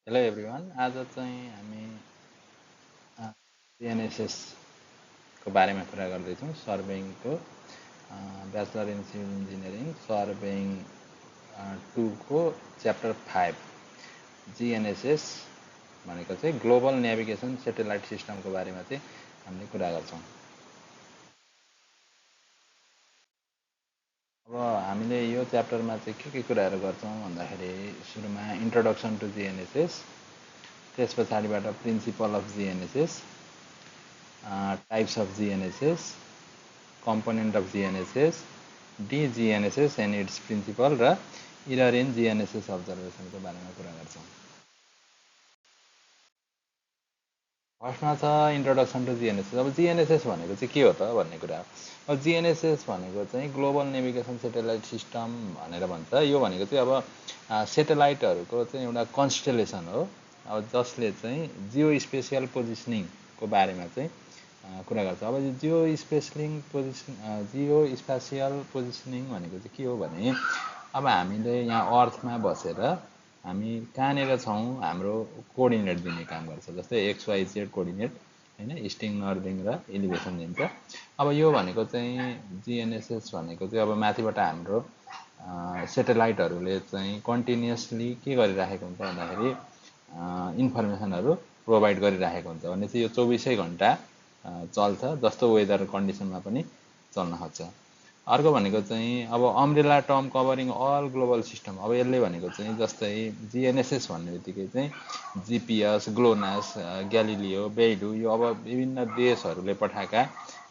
Hello everyone. आज चाहिँ हामी जिएनएसएस को बारेमा कुरा गर्दैछौँ। सर्वेइङको ब्याचलर इन सिभिल इन्जिनियरिङ सर्वेइङ 2 को च्याप्टर 5 जिएनएसएस भनेको चाहिँ ग्लोबल नेभिगेसन सेटेलाइट सिस्टमको बारेमा चाहिँ हामीले कुरा गर्छौँ। अब हामीले यो च्याप्टरमा चाहिँ के कुराहरू गर्छौँ भन्दाखेरि सुरुमा इन्ट्रोडक्सन टु जिएनएसएस, त्यस पछाडिबाट principle of GNSS, types of GNSS, component of GNSS, DGNSS and its principle र error in GNSS observation को बारेमा कुरा गर्छौँ। फर्स्टमा छ इन्ट्रोडक्सन टु जिएनएसएस। अब जिएनएसएस भनेको चाहिँ के हो त भन्ने कुरा हो। अब जिएनएसएस भनेको चाहिँ ग्लोबल नेभिगेसन सेटेलाइट सिस्टम भनेर भन्छ। यो भनेको चाहिँ अब सेटेलाइटहरूको चाहिँ एउटा कन्स्टेलेसन हो, अब जसले चाहिँ जियो स्पेसियल पोजिसनिङको बारेमा चाहिँ कुरा गर्छ। अब जियो स्पेसियल पोजिसनिङ भनेको चाहिँ के हो भने अब हामीले यहाँ अर्थमा बसेर हामी कहाँनिर छौँ हाम्रो कोअर्डिनेट दिने काम गर्छ। जस्तै XYZ कोअर्डिनेट होइन, इस्टिङ नर्दिङ र एलिभेसन दिन्छ। अब यो भनेको चाहिँ जिएनएसएस भनेको चाहिँ अब माथिबाट हाम्रो सेटेलाइटहरूले चाहिँ कन्टिन्युसली के गरिराखेको हुन्छ भन्दाखेरि इन्फर्मेसनहरू प्रोभाइड गरिराखेको हुन्छ भने चाहिँ यो 24 घन्टा चल्छ, जस्तो वेदर कन्डिसनमा पनि चल्न सक्छ। अर्को भनेको चाहिँ अब umbrella term covering all global system. अब यसले भनेको चाहिँ जस्तै जिएनएसएस भन्ने बित्तिकै चाहिँ जिपिएस, ग्लोनास, ग्यालिलियो, बेइडु, यो अब विभिन्न देशहरूले पठाएका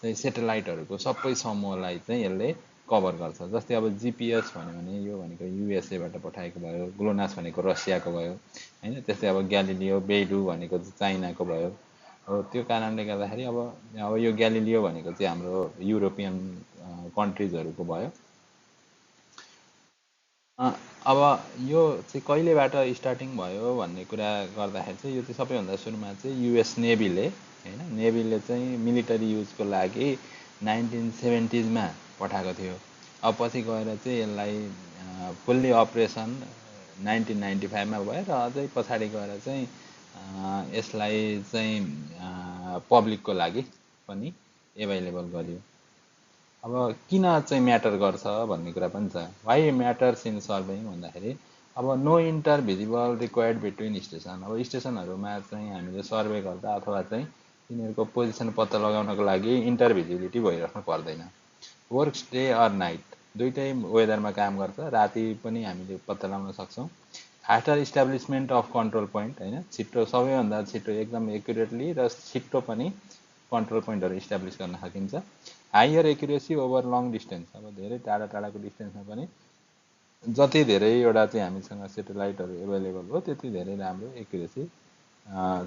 चाहिँ सेटेलाइटहरूको सबै समूहलाई चाहिँ यसले कभर गर्छ। जस्तै अब जिपिएस भन्यो भने यो भनेको युएसएबाट पठाएको भयो, ग्लोनास भनेको रसियाको भयो होइन, त्यस्तै अब ग्यालिलियो, बेइडु भनेको चाइनाको भयो। हो त्यो कारणले गर्दाखेरि अब यो ग्यालिलियो भनेको चाहिँ हाम्रो युरोपियन कन्ट्रिजहरूको भयो। अब यो चाहिँ कहिलेबाट स्टार्टिङ भयो भन्ने कुरा गर्दाखेरि चाहिँ यो चाहिँ सबैभन्दा सुरुमा चाहिँ युएस नेभीले होइन, नेभीले चाहिँ मिलिटरी युजको लागि 1970s पठाएको थियो। अब पछि गएर चाहिँ यसलाई फुल्ली अपरेसन 1995 भयो र अझै पछाडि गएर चाहिँ यसलाई चाहिँ पब्लिकको लागि पनि एभाइलेबल गरियो। अब किन चाहिँ म्याटर गर्छ भन्ने कुरा पनि छ। वाइ म्याटर्स इन सर्वेइङ भन्दाखेरि अब no intervisible required between station. अब स्टेसनहरूमा चाहिँ हामीले सर्वे गर्दा अथवा चाहिँ तिनीहरूको पोजिसन पत्ता लगाउनको लागि इन्टर भिजिबिलिटी भइराख्नु पर्दैन। वर्क्स डे अर नाइट दुइटै वेदरमा काम गर्छ, राति पनि हामीले पत्ता लगाउन सक्छौँ। Faster establishment of control point होइन, छिटो सबैभन्दा छिटो एकदम एक्युरेटली र छिटो पनि कन्ट्रोल पोइन्टहरू इस्टाब्लिस गर्न सकिन्छ। Higher accuracy over long distance. अब धेरै टाढा टाढाको डिस्टेन्समा पनि जति धेरैवटा चाहिँ हामीसँग सेटेलाइटहरू एभाइलेबल हो त्यति धेरै राम्रो एक्युरेसी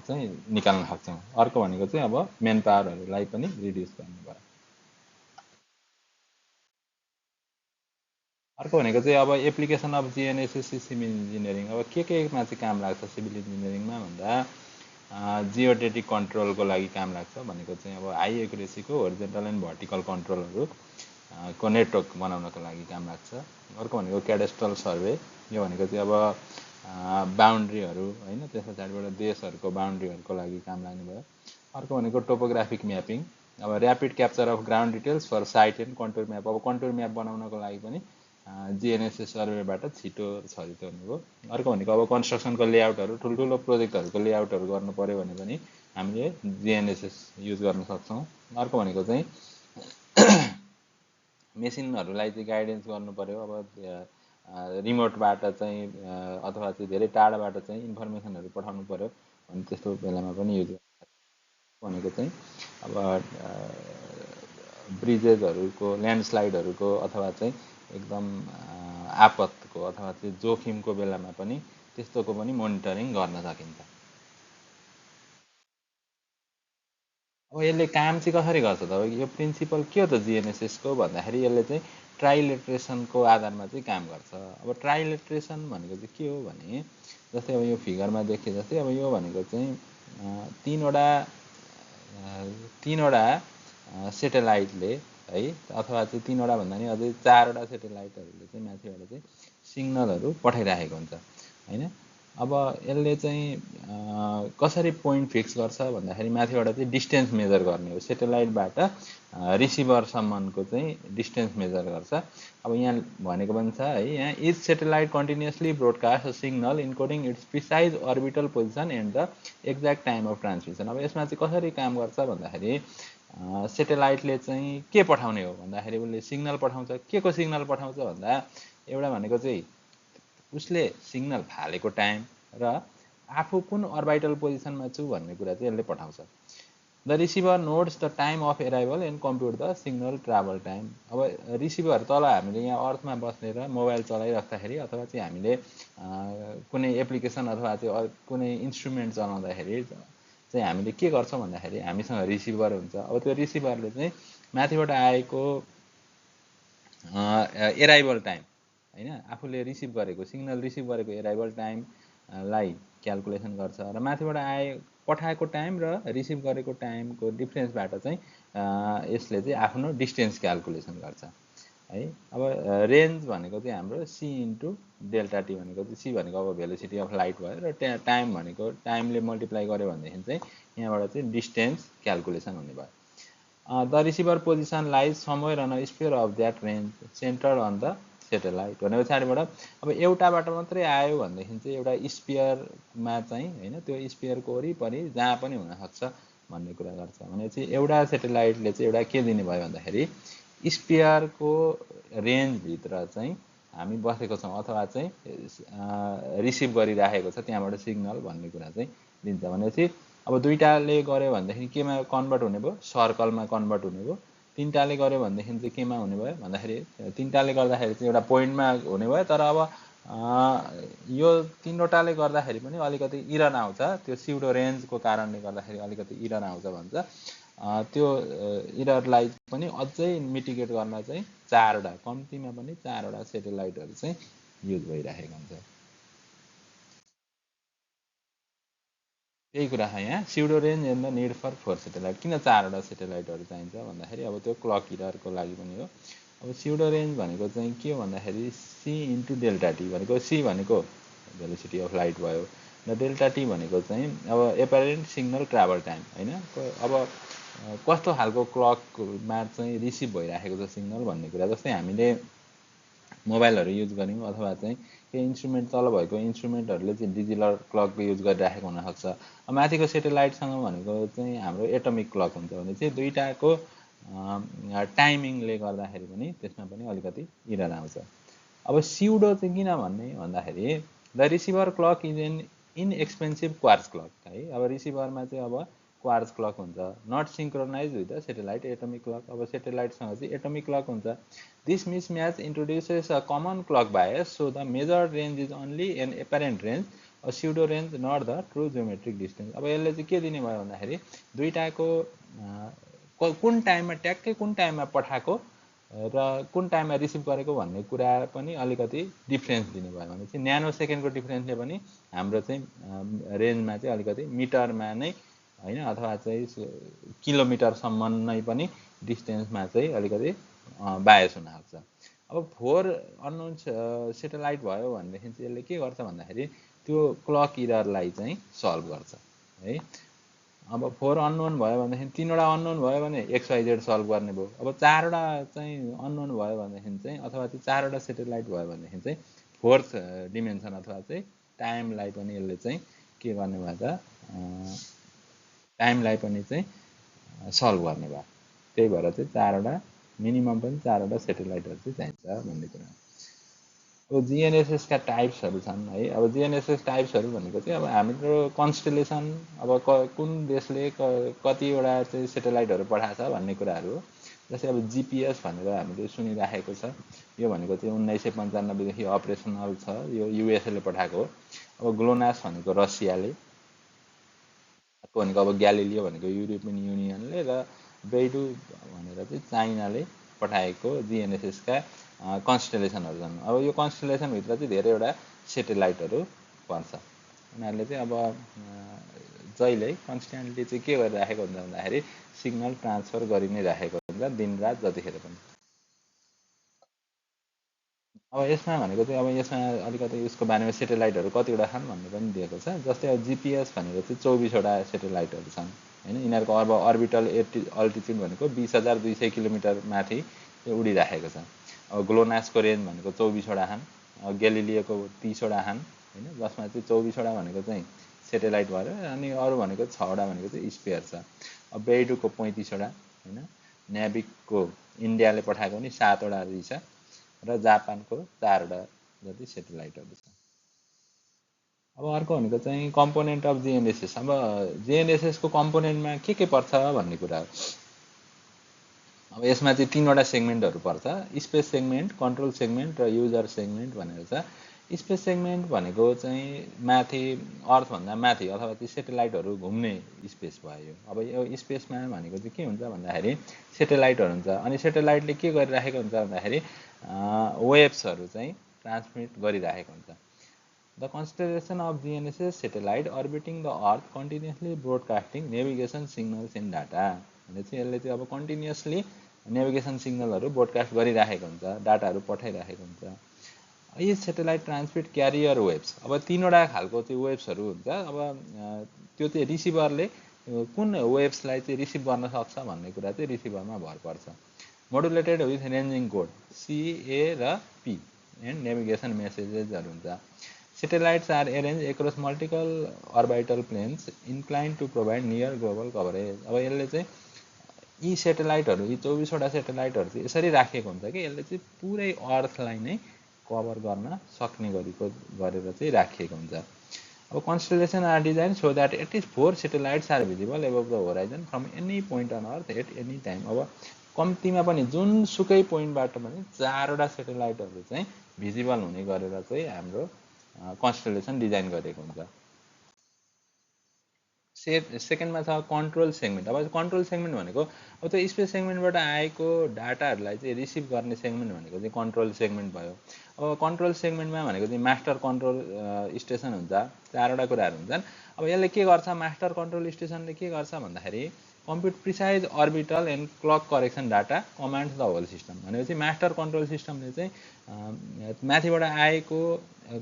चाहिँ निकाल्न सक्छौँ। अर्को भनेको चाहिँ अब मेन पावरहरूलाई पनि रिड्युस गर्नु भयो। अर्को भनेको चाहिँ अब एप्लिकेसन अफ जिएनएसएस सिभिल इन्जिनियरिङ। अब केमा चाहिँ काम लाग्छ सिभिल इन्जिनियरिङमा भन्दा जियोडेटिक कन्ट्रोलको लागि काम लाग्छ। भनेको चाहिँ अब हाई एक्युरेसीको होरिजेन्टल एन्ड भर्टिकल कन्ट्रोलहरू को नेटवर्क बनाउनको लागि काम लाग्छ। अर्को भनेको क्याडेस्ट्रल सर्वे। यो भनेको चाहिँ अब बााउन्ड्रीहरू होइन, त्यस पछाडिबाट देशहरूको बााउन्ड्रीहरूको लागि काम लाग्ने भयो। अर्को भनेको टोपोग्राफिक म्यापिङ। अब rapid capture of ground details for site and contour map. अब कन्टुर म्याप बनाउनको लागि पनि जिएनएसएस सर्वेबाट छिटो छरितो हुने भयो। अर्को भनेको अब कन्स्ट्रक्सनको लेआउटहरू, ठुल्ठुलो प्रोजेक्टहरूको लेआउटहरू गर्नु पऱ्यो भने पनि हामीले जिएनएसएस युज गर्न सक्छौँ। अर्को भनेको चाहिँ मेसिनहरूलाई चाहिँ गाइडेन्स गर्नु पऱ्यो। अब रिमोटबाट चाहिँ अथवा चाहिँ धेरै टाढाबाट चाहिँ इन्फर्मेसनहरू पठाउनु पऱ्यो भने त्यस्तो बेलामा पनि युज भनेको चाहिँ अब ब्रिजेसहरूको, ल्यान्डस्लाइडहरूको अथवा चाहिँ एकदम आपतको अथवा चाहिँ जोखिमको बेलामा पनि त्यस्तोको पनि मोनिटरिङ गर्न सकिन्छ। अब यसले काम चाहिँ कसरी गर्छ त? अब यो प्रिन्सिपल के हो त जिएनएसएसको भन्दाखेरि यसले चाहिँ ट्राइलेट्रेसनको आधारमा चाहिँ काम गर्छ। अब ट्राइलेट्रेसन भनेको चाहिँ के हो भने जस्तै अब यो फिगरमा देखे जस्तै अब यो भनेको चाहिँ तीनवटा सेटेलाइटले है, अथवा चाहिँ तीनवटा भन्दा नि अझै 4वटा सेटेलाइटहरूले चाहिँ माथिबाट चाहिँ सिग्नलहरू पठाइराखेको हुन्छ होइन। अब यसले चाहिँ कसरी पोइन्ट फिक्स गर्छ भन्दाखेरि माथिबाट चाहिँ डिस्टेन्स मेजर गर्ने हो। सेटेलाइटबाट रिसिभरसम्मको चाहिँ डिस्टेन्स मेजर गर्छ। अब यहाँ भनेको पनि छ है, यहाँ each satellite continuously broadcast a signal encoding its precise orbital position and the exact time of transmission. अब यसमा चाहिँ कसरी काम गर्छ भन्दाखेरि सेटेलाइटले चाहिँ के पठाउने हो भन्दाखेरि उसले सिग्नल पठाउँछ। के को सिग्नल पठाउँछ भन्दा एउटा भनेको चाहिँ उसले सिग्नल फालेको टाइम र आफू कुन अर्बिटल पोजिसनमा छु भन्ने कुरा चाहिँ यसले पठाउँछ। The receiver notes the time of arrival and कम्प्युट the signal travel time. अब रिसिभर तल हामीले यहाँ अर्थमा बसेर मोबाइल चलाइराख्दाखेरि अथवा चाहिँ हामीले कुनै एप्लिकेसन अथवा चाहिँ कुनै इन्स्ट्रुमेन्ट चलाउँदाखेरि चाहिँ हामीले के गर्छौँ भन्दाखेरि हामीसँग रिसिभर हुन्छ। अब त्यो रिसिभरले चाहिँ माथिबाट आएको एराइभल टाइम हैन, आफूले रिसिभ गरेको सिग्नल रिसिभ गरेको एराइभल टाइमलाई क्यालकुलेसन गर्छ र माथिबाट पठाएको टाइम र रिसिभ गरेको टाइमको डिफ्रेन्सबाट चाहिँ यसले चाहिँ आफ्नो डिस्टेन्स क्यालकुलेसन गर्छ है। अब रेन्ज भनेको चाहिँ हाम्रो सी इन्टु डेल्टा टी भनेको चाहिँ सी भनेको अब भेलोसिटी अफ लाइट भयो र टाइम भनेको टाइमले मल्टिप्लाई गर्यो भनेदेखि चाहिँ यहाँबाट चाहिँ डिस्टेन्स क्यालकुलेसन हुने भयो। The receiver position lies somewhere on sphere of that range center on the satellite भने पछाडिबाट अब एउटाबाट मात्रै आयो भनेदेखि चाहिँ एउटा स्पियरमा चाहिँ होइन, त्यो स्पियरको वरिपरि जहाँ पनि हुनसक्छ भन्ने कुरा गर्छ। भनेपछि एउटा सेटेलाइटले चाहिँ एउटा के दिने भयो भन्दाखेरि स्पियरको रेन्जभित्र चाहिँ हामी बसेको छौँ अथवा चाहिँ रिसिभ गरिराखेको छ त्यहाँबाट सिग्नल भन्ने कुरा चाहिँ दिन्छ। भनेपछि अब दुईटाले गर्यो भनेदेखि केमा कन्भर्ट हुने भयो, सर्कलमा कन्भर्ट हुने भयो। तिनटाले गर्यो भनेदेखि चाहिँ केमा हुने भयो भन्दाखेरि तिनटाले गर्दाखेरि चाहिँ एउटा पोइन्टमा हुने भयो। तर अब यो तिनवटाले गर्दाखेरि पनि अलिकति इरर आउँछ, त्यो स्युडो रेन्जको कारणले गर्दाखेरि अलिकति इरर आउँछ भन्छ। त्यो इररलाई पनि अझै मिटिगेट गर्न चाहिँ चारवटा, कम्तीमा पनि चारवटा सेटेलाइटहरू चाहिँ युज भइरहेको हुन्छ। त्यही कुरा हो यहाँ pseudo range and the need for 4 satellite. किन चारवटा सेटेलाइटहरू चाहिन्छ भन्दाखेरि अब त्यो क्लक इररको लागि पनि हो। अब स्युडो रेन्ज भनेको चाहिँ के हो भन्दाखेरि सी इन्टु डेल्टा टी भनेको सी भनेको भेलोसिटी अफ लाइट भयो र डेल्टा टी भनेको चाहिँ अब एपारेन्ट सिग्नल ट्राभल टाइम होइन। अब कस्तो खालको क्लकमा चाहिँ रिसिभ भइराखेको छ सिग्नल भन्ने कुरा। जस्तै हामीले मोबाइलहरू युज गऱ्यौँ अथवा चाहिँ केही इन्स्ट्रुमेन्ट तल भएको इन्स्ट्रुमेन्टहरूले चाहिँ डिजिटल क्लक युज गरिराखेको हुनसक्छ। माथिको सेटेलाइटसँग भनेको चाहिँ हाम्रो एटमिक क्लक हुन्छ भने चाहिँ दुईटाको टाइमिङले गर्दाखेरि पनि त्यसमा पनि अलिकति इरर आउँछ। अब स्युडो चाहिँ किन भन्ने भन्दाखेरि the receiver clock is an inexpensive quartz clock है। अब रिसिभरमा चाहिँ अब क्वार्ट्ज क्लक हुन्छ, not synchronize with the satellite atomic clock. अब सेटेलाइटसँग चाहिँ एटमिक क्लक हुन्छ। This mismatch introduces a common clock bias so the measured range is only an apparent range a pseudo range not the true geometric distance. अब यसले चाहिँ के दिने भयो भन्दाखेरि दुईटाको कुन टाइममा ट्याक्कै कुन टाइममा पठाएको र कुन टाइममा रिसिभ गरेको भन्ने कुरा पनि अलिकति डिफ्रेन्स दिने भयो भने चाहिँ न्यानो सेकेन्डको डिफ्रेन्सले पनि हाम्रो चाहिँ रेन्जमा चाहिँ अलिकति मिटरमा नै होइन अथवा चाहिँ किलोमिटरसम्म नै पनि डिस्टेन्समा चाहिँ अलिकति बायस हुनसक्छ। अब 4 अननोन सेटेलाइट भयो भनेदेखि चाहिँ यसले के गर्छ भन्दाखेरि त्यो क्लक इररलाई चाहिँ सल्भ गर्छ है। अब 4 अननोन भयो भनेदेखि 3वटा अननोन भयो भने XYZ सल्भ गर्ने भयो। अब 4वटा चाहिँ अननोन भयो भनेदेखि चाहिँ अथवा चाहिँ 4वटा सेटेलाइट भयो भनेदेखि चाहिँ 4th डिमेन्सन अथवा चाहिँ टाइमलाई पनि यसले चाहिँ के गर्ने भयो त टाइमलाई पनि चाहिँ सल्भ गर्ने भयो। त्यही भएर चाहिँ 4वटा मिनिमम पनि 4वटा सेटेलाइटहरू चाहिँ चाहिन्छ भन्ने कुरा। अब जिएनएसएसका टाइप्सहरू छन् है। अब जिएनएसएस टाइप्सहरू भनेको चाहिँ अब हाम्रो कन्स्टेलेसन अब कुन देशले कतिवटा चाहिँ सेटेलाइटहरू पठाएको छ भन्ने कुराहरू हो। जस्तै अब जिपिएस भनेर हामीले सुनिराखेको छ, यो भनेको चाहिँ 1995देखि अपरेसनल छ, यो युएसएले पठाएको हो। अब ग्लोनास भनेको रसियाले, अर्को भनेको अब ग्यालिलियो भनेको युरोपियन युनियनले र बेइडु भनेर चाहिँ चाइनाले पठाएको जिएनएसएसका कन्स्टेलेसनहरू छन्। अब यो कन्स्टेलेसनभित्र चाहिँ धेरैवटा सेटेलाइटहरू पर्छ। उनीहरूले चाहिँ अब जहिले कन्स्ट्यान्टली चाहिँ के गरिराखेको हुन्छ भन्दाखेरि सिग्नल ट्रान्सफर गरि नै राखेको हुन्छ दिनरात जतिखेर पनि। अब यसमा भनेको चाहिँ अब यसमा अलिकति उसको बारेमा सेटेलाइटहरू कतिवटा छन् भन्ने पनि दिएको छ। जस्तै अब जिपिएस भनेको चाहिँ 24वटा सेटेलाइटहरू छन् होइन। यिनीहरूको अब अर्बिटल अल्टिट्युड भनेको 20,200 किलोमिटर माथि उडिराखेको छ। अब ग्लोनासको रेन्ज भनेको 24वटा छन्, ग्यालिलियोको 30वटा छन् होइन, जसमा चाहिँ 24वटा भनेको चाहिँ सेटेलाइट भएर, अनि अरू भनेको 6वटा भनेको चाहिँ स्पेयर छ। अब बेइडुको 35वटा होइन, न्याभिकको इन्डियाले पठाएको पनि 7वटा रहेछ, र जापानको 4वटा जति सेटेलाइटहरू छ। अब अर्को भनेको चाहिँ कम्पोनेन्ट अफ जिएनएसएस। अब जिएनएसएसको कम्पोनेन्टमा के पर्छ भन्ने कुरा हो। अब यसमा चाहिँ 3वटा सेगमेन्टहरू पर्छ, स्पेस सेगमेन्ट, कन्ट्रोल सेगमेन्ट र युजर सेगमेन्ट भनेर छ। स्पेस सेगमेन्ट भनेको चाहिँ माथि अर्थभन्दा माथि अथवा त्यो सेटेलाइटहरू घुम्ने स्पेस भयो। अब यो स्पेसमा भनेको चाहिँ के हुन्छ भन्दाखेरि सेटेलाइटहरू हुन्छ, अनि सेटेलाइटले के गरिराखेको हुन्छ भन्दाखेरि वेभ्सहरू चाहिँ ट्रान्समिट गरिराखेको हुन्छ। The constellation of GNSS satellite orbiting the earth continuously broadcasting navigation signals and data भने चाहिँ यसले चाहिँ अब कन्टिन्युसली नेभिगेसन सिग्नलहरू ब्रोडकास्ट गरिराखेको हुन्छ, डाटाहरू पठाइराखेको हुन्छ। यी सेटेलाइट ट्रान्समिट क्यारियर वेभ्स। अब 3वटा खालको चाहिँ वेभ्सहरू हुन्छ। अब त्यो चाहिँ रिसिभरले कुन वेभ्सलाई चाहिँ रिसिभ गर्न सक्छ भन्ने कुरा चाहिँ रिसिभरमा भर पर्छ। मोडुलेटेड विथ रेन्जिङ कोड CA र P एन्ड नेभिगेसन मेसेजेसहरू हुन्छ। Satellites are arranged across multiple orbital planes inclined to provide near global coverage। अब यसले चाहिँ यी सेटेलाइटहरू, यी 24वटा सेटेलाइटहरू चाहिँ यसरी राखेको हुन्छ कि यसले चाहिँ पुरै अर्थलाई नै कभर गर्न सक्ने गरेर चाहिँ राखिएको हुन्छ। अब constellation are designed so that at least 4 satellites are visible above the horizon from any point on earth at any time. अब कम्तीमा पनि जुनसुकै पोइन्टबाट पनि 4वटा सेटेलाइटहरू चाहिँ भिजिबल हुने गरेर चाहिँ हाम्रो कन्स्टलेसन डिजाइन गरेको हुन्छ। सेकेन्डमा छ कन्ट्रोल सेगमेन्ट। अब कन्ट्रोल सेगमेन्ट भनेको अब त्यो स्पेस सेगमेन्टबाट आएको डाटाहरूलाई चाहिँ रिसिभ गर्ने सेगमेन्ट भनेको चाहिँ कन्ट्रोल सेगमेन्ट भयो। अब कन्ट्रोल सेगमेन्टमा भनेको चाहिँ मास्टर कन्ट्रोल स्टेसन हुन्छ, 4वटा कुराहरू हुन्छन्। अब यसले के गर्छ, मास्टर कन्ट्रोल स्टेसनले के गर्छ भन्दाखेरि compute precise orbital and clock correction data commands the whole system भनेपछि मास्टर कन्ट्रोल सिस्टमले चाहिँ माथिबाट आएको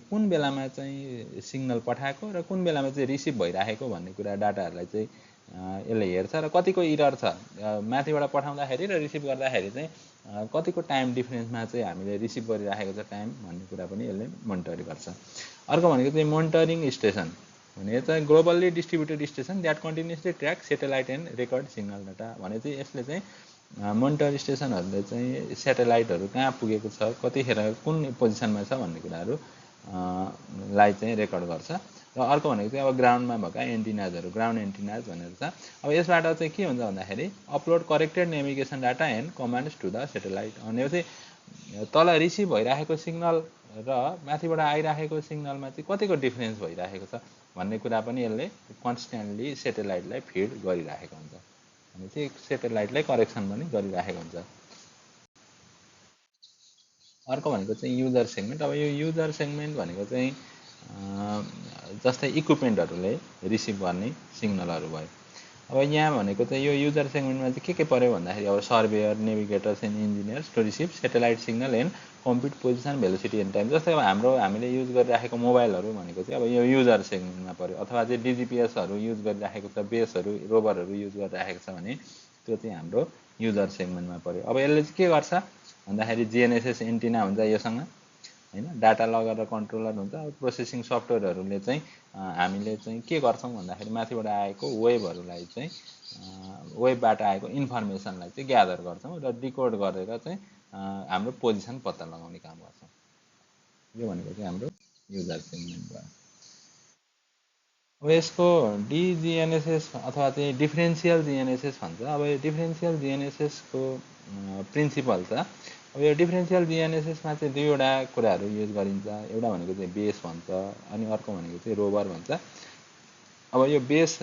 कुन बेलामा चाहिँ सिग्नल पठाएको र कुन बेलामा चाहिँ रिसिभ भइराखेको भन्ने कुरा डाटाहरूलाई चाहिँ यसले हेर्छ, र कतिको इरर छ माथिबाट पठाउँदाखेरि र रिसिभ गर्दाखेरि चाहिँ कतिको टाइम डिफरेन्समा चाहिँ हामीले रिसिभ गरिराखेको छ टाइम भन्ने कुरा पनि यसले मोनिटर गर्छ। अर्को भनेको चाहिँ मोनिटरिङ स्टेसन भने चाहिँ globally distributed station that continuously track satellite and record signal data भने चाहिँ यसले चाहिँ मोनिटर स्टेसनहरूले चाहिँ सेटेलाइटहरू कहाँ पुगेको छ, कतिखेर कुन पोजिसनमा छ भन्ने कुराहरू लाई चाहिँ रेकर्ड गर्छ। र अर्को भनेको चाहिँ अब ग्राउन्डमा भएका एन्टिनाजहरू, ग्राउन्ड एन्टिनाज भनेर छ। अब यसबाट चाहिँ के हुन्छ भन्दाखेरि upload corrected navigation data and commands to the satellite भनेपछि तल रिसिभ भइराखेको सिग्नल र माथिबाट आइराखेको सिग्नलमा चाहिँ कतिको डिफरेन्स भइराखेको छ भन्ने कुरा पनि यसले कन्स्ट्यान्टली सेटेलाइटलाई फिड गरिराखेको हुन्छ, भने चाहिँ सेटेलाइटलाई करेक्सन पनि गरिराखेको हुन्छ। अर्को भनेको चाहिँ युजर सेगमेन्ट। अब यो युजर सेगमेन्ट भनेको चाहिँ जस्तै इक्विपमेन्टहरूले रिसिभ गर्ने सिग्नलहरू भयो। अब यहाँ भनेको चाहिँ यो युजर सेगमेन्टमा चाहिँ के पर्यो भन्दाखेरि अब surveyor, navigators and engineers to receive satellite signal and compute position velocity and time. जस्तै अब हामीले युज गरिराखेको मोबाइलहरू भनेको चाहिँ अब यो युजर सेगमेन्टमा पर्यो, अथवा चाहिँ डिजिपिएसहरू युज गरिराखेको छ, बेसहरू रोभरहरू युज गरिराखेको छ भने त्यो चाहिँ हाम्रो युजर सेगमेन्टमा पर्यो। अब यसले चाहिँ के गर्छ भन्दाखेरि जिएनएसएस एन्टिना हुन्छ योसँग होइन, डाटा लगेर कन्ट्रोलर हुन्छ। अब प्रोसेसिङ सफ्टवेयरहरूले चाहिँ हामीले चाहिँ के गर्छौँ भन्दाखेरि माथिबाट आएको वेभहरूलाई चाहिँ वेबबाट आएको इन्फर्मेसनलाई चाहिँ ग्यादर गर्छौँ र डिकोड गरेर चाहिँ हाम्रो पोजिसन पत्ता लगाउने काम गर्छौँ। यो भनेको चाहिँ हाम्रो युजर सेगमेन्ट भयो। अब यसको डिजिएनएसएस अथवा चाहिँ डिफरेन्सियल जिएनएसएस भन्छ। अब यो डिफरेन्सियल जिएनएसएसको प्रिन्सिपल छ। अब यो डिफरेन्सियल जिएनएसएसमा चाहिँ 2वटा कुराहरू युज गरिन्छ। एउटा भनेको चाहिँ बेस भन्छ, अनि अर्को भनेको चाहिँ रोभर भन्छ। अब यो बेस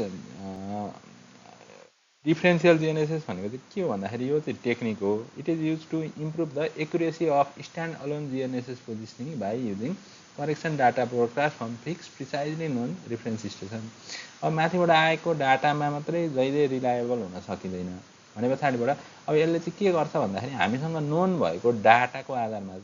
डिफरेन्सियल जिएनएसएस भनेको चाहिँ के हो भन्दाखेरि यो चाहिँ टेक्निक हो। It is use to improve the accuracy of stand alone GNSS positioning by using correction data broadcast from fix precisely known reference station. अब माथिबाट आएको डाटामा मात्रै जहिले रिलायबल हुन सकिँदैन भने पछाडिबाट अब यसले चाहिँ के गर्छ भन्दाखेरि हामीसँग नोन भएको डाटाको आधारमा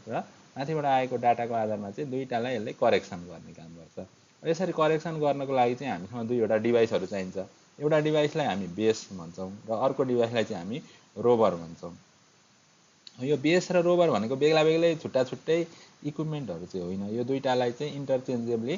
माथिबाट आएको डाटाको आधारमा चाहिँ दुईटालाई यसले करेक्सन गर्ने काम गर्छ। यसरी करेक्सन गर्नको लागि चाहिँ हामीसँग दुईवटा डिभाइसहरू चाहिन्छ। एउटा डिभाइसलाई हामी बेस भन्छौँ र अर्को डिभाइसलाई चाहिँ हामी रोभर भन्छौँ। यो बेस र रोभर भनेको बेग्ला बेग्लै छुट्टा छुट्टै इक्विपमेन्टहरू चाहिँ होइन, यो दुईटालाई चाहिँ इन्टरचेन्जेबली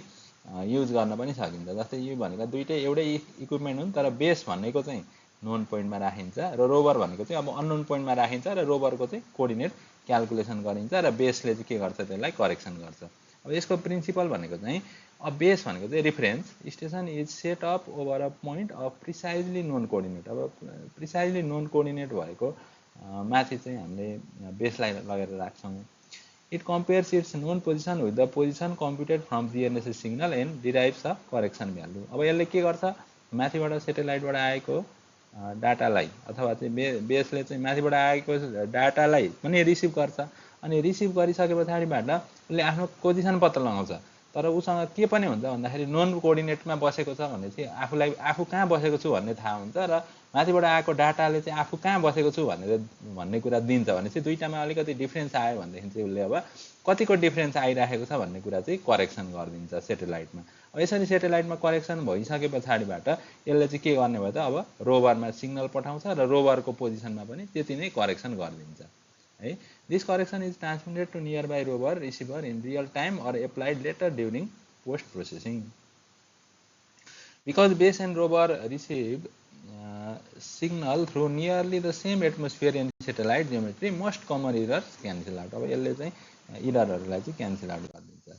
युज गर्न पनि सकिन्छ। जस्तै यो भनेको दुईटै एउटै इक्विपमेन्ट हुन्, तर बेस भनेको चाहिँ नोन पोइन्टमा राखिन्छ र रोभर भनेको चाहिँ अब अननोन पोइन्टमा राखिन्छ र रोभरको चाहिँ कोअर्डिनेट क्यालकुलेसन गरिन्छ र बेसले चाहिँ के गर्छ, त्यसलाई करेक्सन गर्छ। अब यसको प्रिन्सिपल भनेको चाहिँ अब बेस भनेको चाहिँ reference station is set up over a point of precisely known coordinate. अब प्रिसाइजली नोन कोअर्डिनेट भएको माथि चाहिँ हामीले बेसलाई लगेर राख्छौँ। It compares its known position with the position computed from GNSS signal and derives a correction value. अब यसले के गर्छ, माथिबाट सेटेलाइटबाट आएको डाटालाई अथवा चाहिँ बेसले चाहिँ माथिबाट आएको डाटालाई पनि रिसिभ गर्छ, अनि रिसिभ गरिसके पछाडिबाट उसले आफ्नो पोजिसन पत्ता लगाउँछ। तर उसँग के पनि हुन्छ भन्दाखेरि नोन कोअर्डिनेटमा बसेको छ भने चाहिँ आफूलाई आफू कहाँ बसेको छु भन्ने थाहा हुन्छ र माथिबाट आएको डाटाले चाहिँ आफू कहाँ बसेको छु भन्ने कुरा दिन्छ भने चाहिँ दुईटामा अलिकति डिफ्रेन्स आयो भनेदेखि चाहिँ उसले अब कतिको डिफ्रेन्स आइराखेको छ भन्ने कुरा चाहिँ करेक्सन गरिदिन्छ सेटेलाइटमा। अब यसरी सेटेलाइटमा करेक्सन भइसके पछाडिबाट यसले चाहिँ के गर्ने भयो त, अब रोभरमा सिग्नल पठाउँछ र रोभरको पोजिसनमा पनि त्यति नै करेक्सन गरिदिन्छ है। This correction is transmitted to nearby rover receiver in real time or applied later during post processing. Because base and rover receive signal through nearly the same atmosphere in satellite geometry, most common errors cancel out। अब यसले चाहिँ इररहरूलाई चाहिँ cancel out गरिदिन्छ।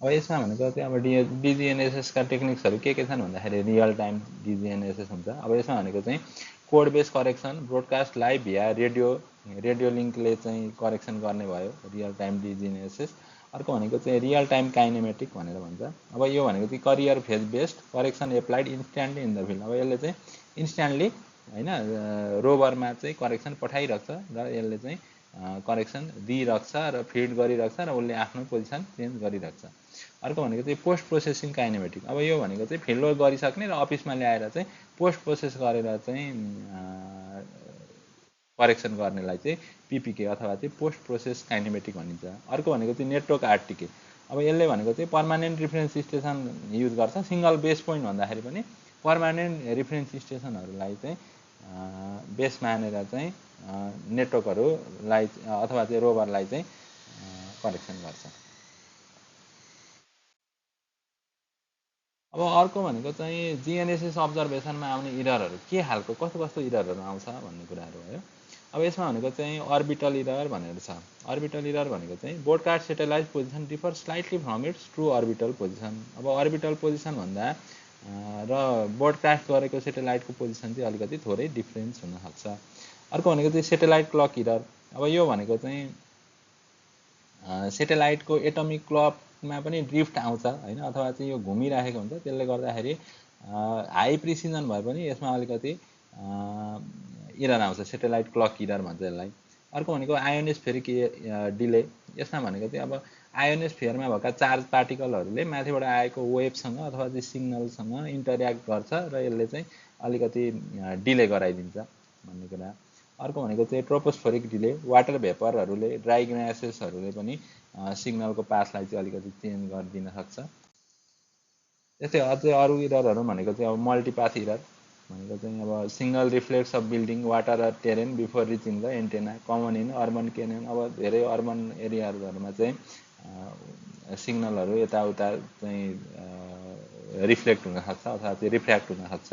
अब यसमा भनेको चाहिँ अब डिजिएनएसएसका टेक्निक्सहरू के छन् भन्दाखेरि रियल टाइम डिजिएनएसएस हुन्छ। अब यसमा भनेको चाहिँ code base correction, broadcast live या रेडियो लिङ्कले चाहिँ करेक्सन गर्ने भयो रियल टाइम डिजिएनएसएस। अर्को भनेको चाहिँ रियल टाइम काइनेमेटिक भनेर भन्छ। अब यो भनेको चाहिँ career phase based correction applied instantly in the field. अब यसले चाहिँ इन्स्ट्यान्टली होइन रोभरमा चाहिँ करेक्सन पठाइरहेको छ र यसले चाहिँ करेक्सन दिइरहेको छ र फिड गरिरहेको छ र उसले आफ्नो पोजिसन चेन्ज गरिरहेको छ। अर्को भनेको चाहिँ पोस्ट प्रोसेसिङ काइनेमेटिक। अब यो भनेको चाहिँ फिल्ड वर्क गरिसक्ने र अफिसमा ल्याएर चाहिँ पोस्ट प्रोसेस गरेर चाहिँ करेक्सन गर्नेलाई चाहिँ पिपिके अथवा चाहिँ पोस्ट प्रोसेस काइनेमेटिक भनिन्छ। अर्को भनेको चाहिँ नेटवर्क आरटिके। अब यसले भनेको चाहिँ पर्मानेन्ट रिफरेन्स स्टेसन युज गर्छ। सिङ्गल बेस पोइन्ट भन्दाखेरि पनि पर्मानेन्ट रिफरेन्स स्टेसनहरूलाई चाहिँ बेस मानेर चाहिँ नेटवर्कहरूलाई अथवा चाहिँ रोभरलाई चाहिँ करेक्सन गर्छ। अब अर्को भनेको चाहिँ जिएनएसएस अब्जर्भेसनमा आउने इररहरू के खालको कस्तो इररहरू आउँछ भन्ने कुराहरू भयो। अब यसमा भनेको चाहिँ अर्बिटल इरर भनेर छ। अर्बिटल इरर भनेको चाहिँ broadcast satellite position differ slightly from it's true orbital position. अब अर्बिटल पोजिसन भन्दा र ब्रोडकास्ट गरेको सेटेलाइटको पोजिसन चाहिँ अलिकति थोरै डिफ्रेन्स हुनसक्छ। अर्को भनेको चाहिँ सेटेलाइट क्लक इरर। अब यो भनेको चाहिँ सेटेलाइटको एटमिक क्लकमा पनि ड्रिफ्ट आउँछ होइन, अथवा चाहिँ यो घुमिराखेको हुन्छ, त्यसले गर्दाखेरि हाई प्रिसिजन भए पनि यसमा अलिकति इरर आउँछ, सेटेलाइट क्लक इरर भन्छ यसलाई। अर्को भनेको आयोनोस्फेरिक डिले। यसमा भनेको चाहिँ अब आयोनोस्फियरमा भएका चार्ज पार्टिकलहरूले माथिबाट आएको वेभसँग अथवा चाहिँ सिग्नलसँग इन्टरेक्ट गर्छ र यसले चाहिँ अलिकति डिले गराइदिन्छ भन्ने कुरा। अर्को भनेको चाहिँ ट्रोपोस्फेरिक डिले। वाटर भेपरहरूले ड्राई ग्यासेसहरूले पनि सिग्नलको पाथलाई चाहिँ अलिकति चेन्ज गरिदिन सक्छ। त्यस्तै अझै अरू इररहरू भनेको चाहिँ अब मल्टिपाथ इरर भनेको चाहिँ अब signal reflects off building water र terrain before reaching the antenna, common in urban canyon. अब धेरै अर्बन एरियाहरूमा चाहिँ सिग्नलहरू यताउता चाहिँ रिफ्लेक्ट हुनसक्छ अथवा चाहिँ रिफ्र्याक्ट हुनसक्छ।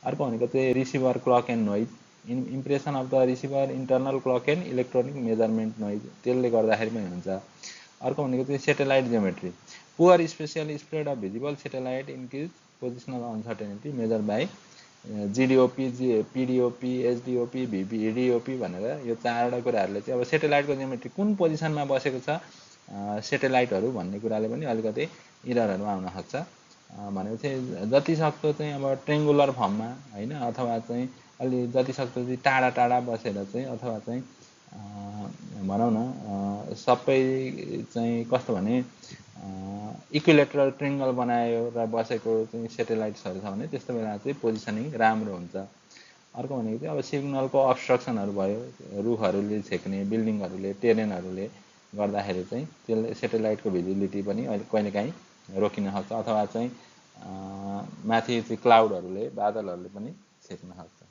अर्को भनेको चाहिँ receiver clock and noise. Impression of the receiver internal clock and electronic measurement noise, त्यसले गर्दाखेरि पनि हुन्छ। अर्को भनेको चाहिँ satellite geometry. Poor spatial spread of visible satellite increase positional uncertainty measure by GDOP, PDOP, HDOP, VDOP भनेर यो चारवटा कुराहरूले चाहिँ अब सेटेलाइटको जियोमेट्री कुन पोजिसनमा बसेको छ सेटेलाइटहरू भन्ने कुराले पनि अलिकति इररहरू आउन सक्छ। भनेको चाहिँ जतिसक्दो चाहिँ अब ट्रेङ्गुलर फर्ममा होइन, अथवा चाहिँ अलि जतिसक्दो चाहिँ टाढा टाढा बसेर चाहिँ अथवा चाहिँ भनौँ न सबै चाहिँ कस्तो भने इक्विलेटरल ट्रेङ्गल बनायो र बसेको चाहिँ सेटेलाइट्सहरू छ भने त्यस्तो बेला चाहिँ पोजिसनिङ राम्रो हुन्छ। अर्को भनेको चाहिँ अब सिग्नलको अब्स्ट्रक्सनहरू भयो, रुखहरूले छेक्ने, बिल्डिङहरूले, टेरेनहरूले गर्दाखेरि चाहिँ त्यसले सेटेलाइटको भिजिबिलिटी पनि अहिले कहिलेकाहीँ रोकिन सक्छ, अथवा चाहिँ माथि चाहिँ क्लाउडहरूले, बादलहरूले पनि छेक्न सक्छ।